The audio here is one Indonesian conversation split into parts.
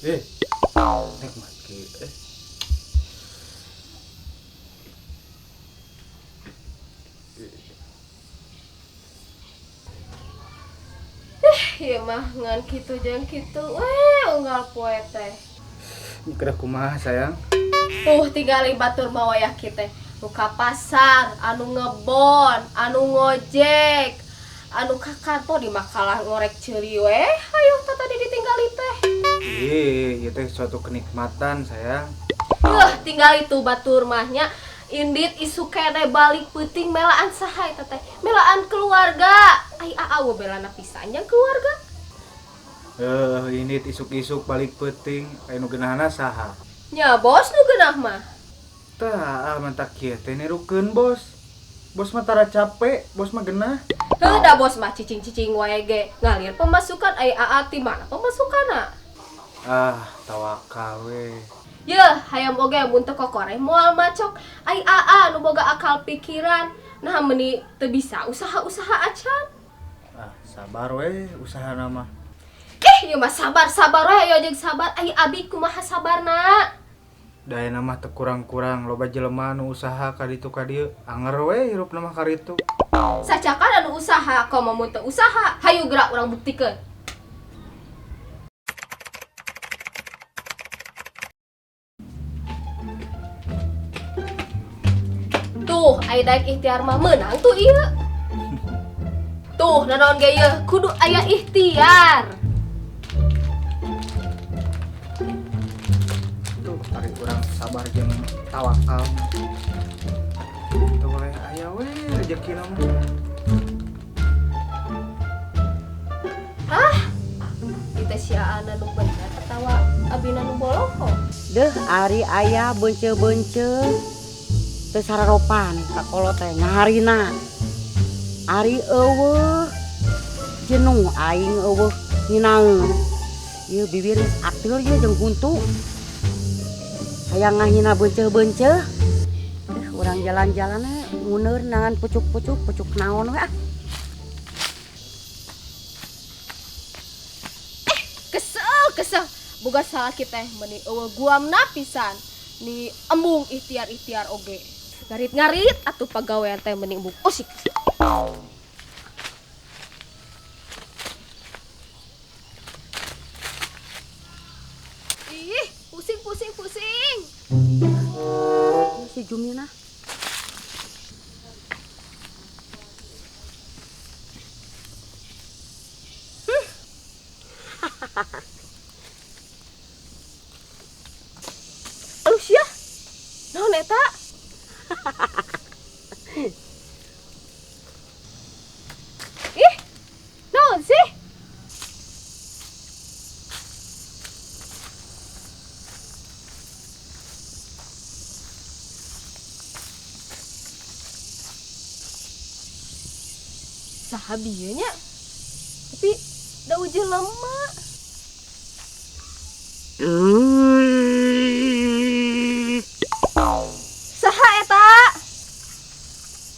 Nikmat ki. Ieu mah ngan kitu jeung kitu. Unggal poe teh. Kada kumaha sayang. Tuh tinggali batur mawayah kita nu ka pasar, anu ngebon, anu ngojek, anu ka kantor di makalah ngorek ceuli we. Hayu tadi ditinggali teh. Ieu teh suatu kenikmatan sayang. Tinggal itu batur mahnya indit isu kene balik peuting melaan saha eta teh? Melaan keluarga. Ai aaw belana pisan jeung keluarga. Ini isuk-isuk balik peuting anu geunahna saha? Nya bos nu geunah mah. Tah mantak kieu teh nirukeun bos. Bos mah tara capek, bos mah geunah. Da bos mah cicing-cicing wae ge. Ngalir pemasukan ai aa ti mana pemasukanna? Tawakal we. Hayam oge mun teu kokore moal macok. Ai aa nu boga akal pikiran. Nah meuni teu bisa usaha-usaha acan. Sabar we usahana mah. Ieu mah sabar we aya jeung sabar. Ai abi kumaha sabarna? Dayana mah teu kurang-kurang loba jelema nu usaha ka ditu ka dieu. Anger we hirupna mah karitu. Sacakan anu usaha, komo mun teu usaha, hayu gerak urang buktikeun. Tuh, aya daek ikhtiar mah meunang tuh ieu. Tuh, nanaon ge ieu, kudu aya ikhtiar. Tuh, ari urang sabar jeung tawakal. Teu we aya we rezekina mah. Kita siaana nu bener atawa abina nu boloho. Deuh ari aya beunceuk-beunceuk teu sararopan ka kolot teh ngaharina. Ari eueuh jenuh aing eueuh nginaeun. Ieu bibir ateur ieu jeung huntu. Hayang ngahina beunceuk-beunceuk. Urang jalan-jalan nguneur nangan pucuk naon we ah. Kesel boga salah kita meuni eueuh guamna pisan ni embung ikhtiar oge. Ngarit-ngarit atuh pagawean teh mending embung usik. Ih, pusing. Si Jumina. Sia, naon eta? Ih, naon sih? Saha bieu nya? Tapi da ujung lama. Saha eta?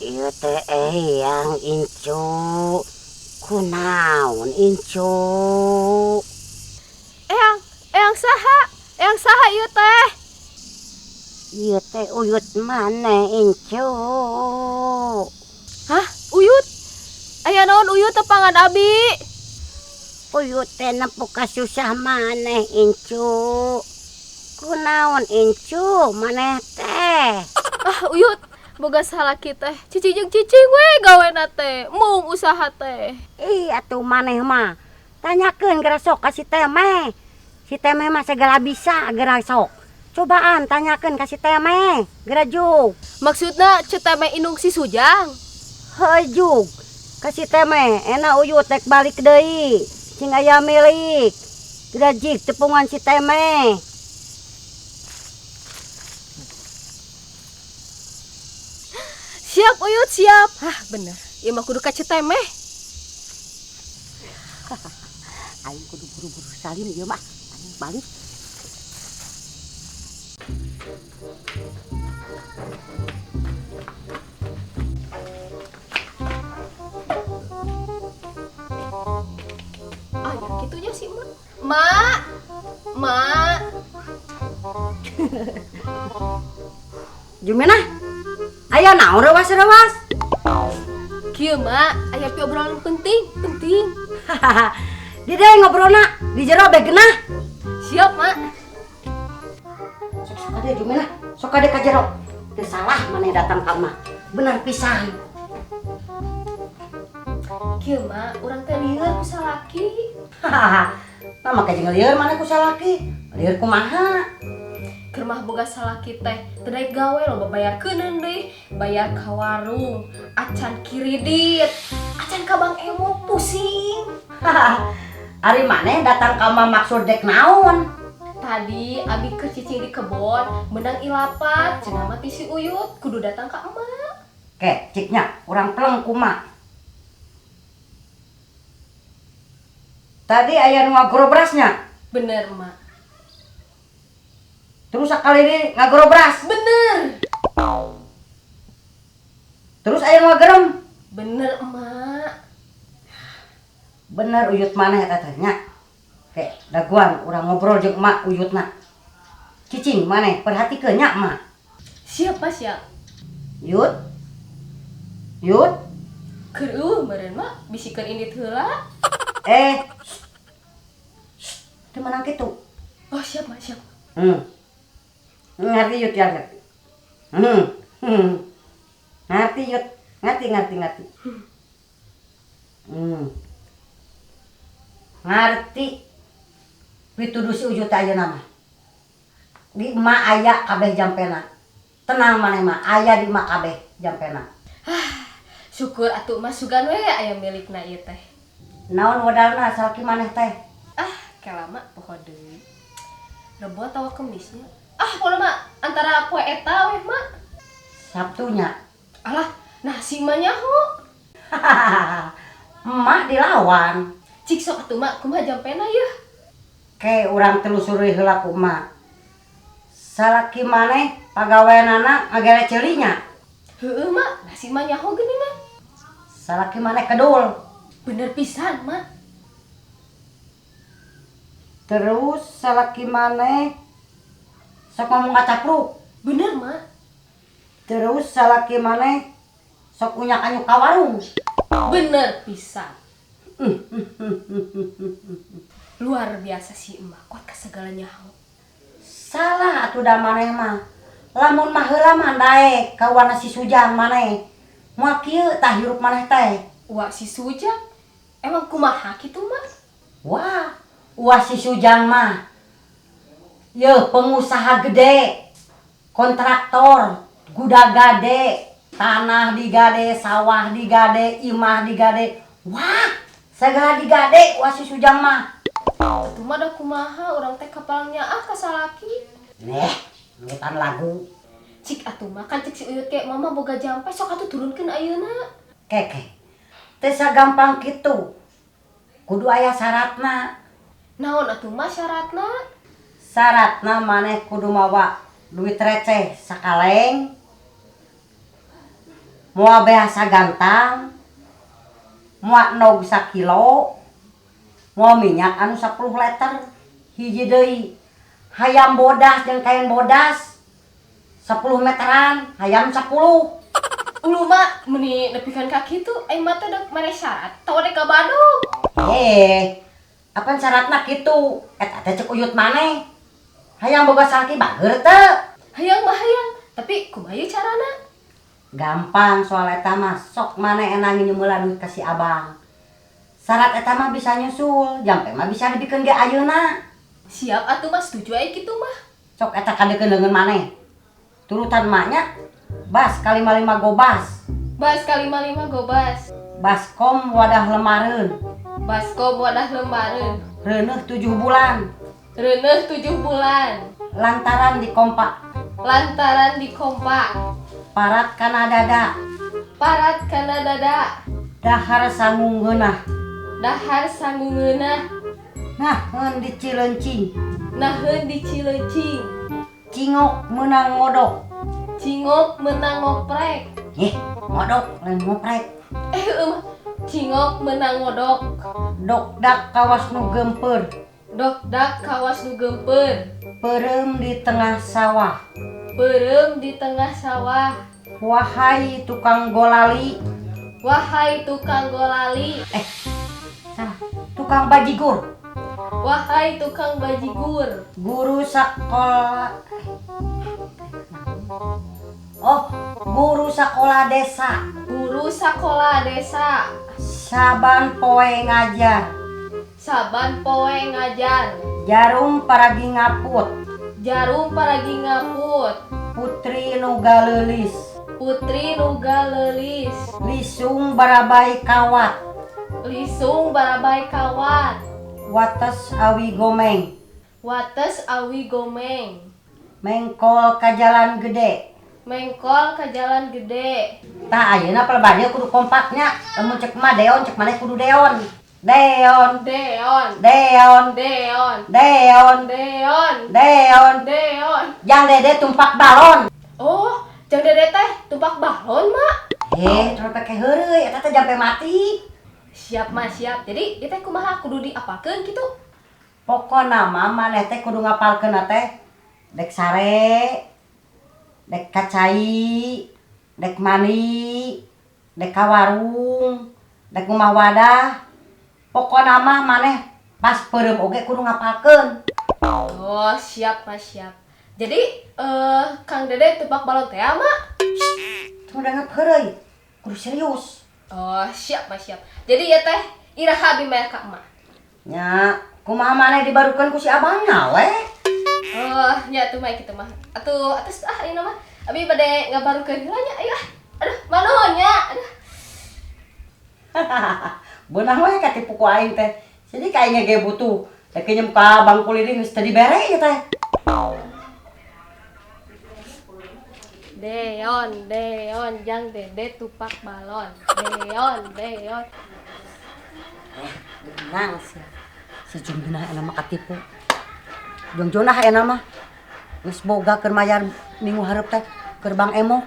Ieu teh yang incu. Kunaon incu? Eyang saha? Eyang saha ieu teh? Ieu teh uyut maneh incu. Hah? Uyut? Aya naon uyut tepangan abi? Uyut teh nepu ka susah maneh incu. Kunaon incu maneh teh? Uyut, boga salah kita. Cici jeung cicing we gawena teh. Mung usaha teh. Ih atuh maneh mah tanyakeun geura sok ka si Temeh. Si Temeh mah segala bisa geura sok. Cobaan tanyakeun ka si Temeh, geura jug. Maksudna Ceteme indung si Sujang. Hejug ka si Temeh, enak uyut rek balik deui. Cing aya milik. Geura jig tepungan si Temeh. Siap uyut, siap. Bener. Ieu mah kudu ka Cetemeh. Aing kudu buru-buru salin ieu mah. Aing balik. Ya gitunya sih, Mak. Mak. Jumena, aya naon rewas-rewas? Kieu Mak, aya pi obrolan penting. Di deui ngobrolna di jero beg genah. Siap Mak. Sok ade Jumena, sok ade ka jero. Teu salah maneh datang ka mah. Bener pisan. Kieu Mak, urang teh lieur ku salaki. Mama ka jeung lieur maneh ku salaki. Lieur kumaha? Keur mah boga salaki teh teu daek gawe loba bayarkeun deui, bayar ka warung, acan kiridit, acan ka Bang Emo pusing. Ari maneh datang ka mah maksud dek naon? Tadi abi keur cicing di kebon, menang ilapat, cenah mah ti si Uyut kudu datang ka emak. Ke, ciknya urang peleng kumaha. Tadi aya nu ngagoro berasnya. Bener Mak. Terus sakali ini ngagoro beras. Bener. Terus aya nu ngagerem. Bener Emak. Bener Uyut maneh eta teh nya. Ke, daguan urang ngobrol jeung emak Uyutna. Cicing maneh perhatikeun nya emak. Siapa siap? Yut. Yut. Keur meureun Mak, bisikeun indit heula. Teu menang kitu. Oh siap Mak, siap. Ngerti Yut ya ngerti. Ngerti Yut, ngerti. Ngerti. Pituduh si Ujut ayeuna mah. Di emak aya kabeh jampena. Tenang maneh mah, aya di emak kabeh jampena. Syukur atuh Mah sugan we aya milikna ieu teh. Naon modalna salaki maneh teh? Kela Mak poho deui. Rebo atawa kemisnya? Pola Mak, antara poe eta we Mak. Sabtunya. Alah, nasi mah nyaho. Emak dilawan. Cik sok atuh Mak, kumaha jampena yeuh? Ke urang telusuri heula ku emak. Salaki maneh pagaweanana ngagere ceurinya. Heueuh Mak, nasi mah nyaho geunina. Salaki maneh kedul. Bener pisan Mak. Terus salaki maneh sok ngomong kacapruk. Bener Mak. Terus salaki maneh sok unyak-anyuk ka warung. Bener pisan. Luar biasa si emak, kuat ka segala nyaho. Salah atuh da maneh mah. Lamun mah heula mah daek ka warna si Sujang maneh. Moal kieu tah hirup maneh teh. Wah si Sujang, emang kumaha kitu Mak? Wah si Sujang mah. Yeuh pengusaha gede. Kontraktor, guda gade, tanah digade, sawah digade, imah digade. Wah, segala digade wah si Sujang mah. Atuh mah da kumaha urang teh kapalnya ka salaki. Ngetan lagu. Cik atuh mah kan cik si Uyut ke mama boga jampe sok atuh turunkeun ayeuna. Keke. Teu sagampang kitu. Kudu aya syaratna. Naon atuh mah syaratna? Syaratna maneh kudu mawa duit receh sakaleng. Moal beas sagantang. Moal nog sakilo. Moal minyak anu 10 liter. Hiji deui. Hayam bodas jeung kain bodas 10 meteran, hayam 10. Ulu mah meni nepikeun ka kitu, aing mah teh dek mere syarat, tawa dek ka Bandung. Apan syaratna kitu? Eta teh cek Uyut maneh. Hayang boga salaki bager teu? Hayang mah hayang, tapi kumaha ieu carana? Gampang soal eta mah, sok maneh enang nyumeulan duit ka si Abang. Syarat eta mah bisa nyusul, jampe mah bisa dibikeun ge ayeuna. Siap atuh mah setuju aya kitu mah. Sok eta kadekeun leungeun maneh. Turutan maknya bas kali 5 gobas. Bas kali 5 gobas. Baskom wadah lemareun. Baskom wadah lembareun. Reuneuh 7 bulan. Reuneuh 7 bulan. Lantaran di kompak. Lantaran di kompak. Parat kana dada. Parat kana dada. Dahar sangunggeunah. Dahar sanggungeunah. Naheun di Cileuncing. Naheun di Cileucing. Cingok meunang ngodok. Cingok menang ngoprek. Ngodok lain ngoprek. Cingok menang ngodok. Dokdak kawas nu gempeur. Dokdak kawas nu geumpeur. Perem di tengah sawah. Beureum di tengah sawah. Wahai tukang golali. Wahai tukang golali. Salah. Tukang bajigur. Wahai tukang bajigur. Guru sekolah. Oh, guru sekolah desa. Guru sakola desa. Saban poe ngajar. Saban poe ngajar. Jarum paragi ngaput. Jarum paragi ngaput. Putri nu galeulis. Putri nu galeulis. Lisung barabai kawat. Lisung barabai kawat. Wates awi gomeng. Wates awi gomeng. Mengkol ka jalan gede. Mengkol ke jalan gede. Tah ayeuna pelebahnya kudu kompaknya. Lamun cek mah deon, cek maneh kudu deon. Deon, Deon. deon, Deon. deon, Deon. deon. Deon. Jang dede tumpak balon. Oh, jang dede teh tumpak balon, Mak. Terus pake heureuy eta teh jampe mati. Siap, Mak, siap. Jadi, ieu teh kumaha kudu diapakeun kitu? Pokona mah maneh teh kudu ngapalkeun teh dek sare, dek kacai, dek mani, dek ka warung, dek rumah wadah. Pokona mah maneh pas peureum oge kudu ngapalkeun. Oh, siap, Mak, siap. Jadi, Kang Dede tumpak balon teh, Mak? Tunggu dengep heureuy. Kudu serius. Oh, siap, Mak, siap. Jadi, ieu teh iraha bimayar ka emak. Nya, kumaha maneh dibarukeun ku si abangna we? Oh, nya tuh mah kitu mah. Atuh atus ieu mah. Abi bade ngabarukeun heula nya. Ayo. Aduh, manoh nya. Aduh. Beunah we katipu ku aing teh. Jadi kayaknya ge butuh. Dek nyem ka bangku lilin geus teu dibere ieu teh. Deon, Deon, jang Dede tupak balon. Deon, Deon. Nang si Jumdina enak mah katipu. Jongjona enak mah geus boga keur mayar minggu hareup teh keur Bang Emo.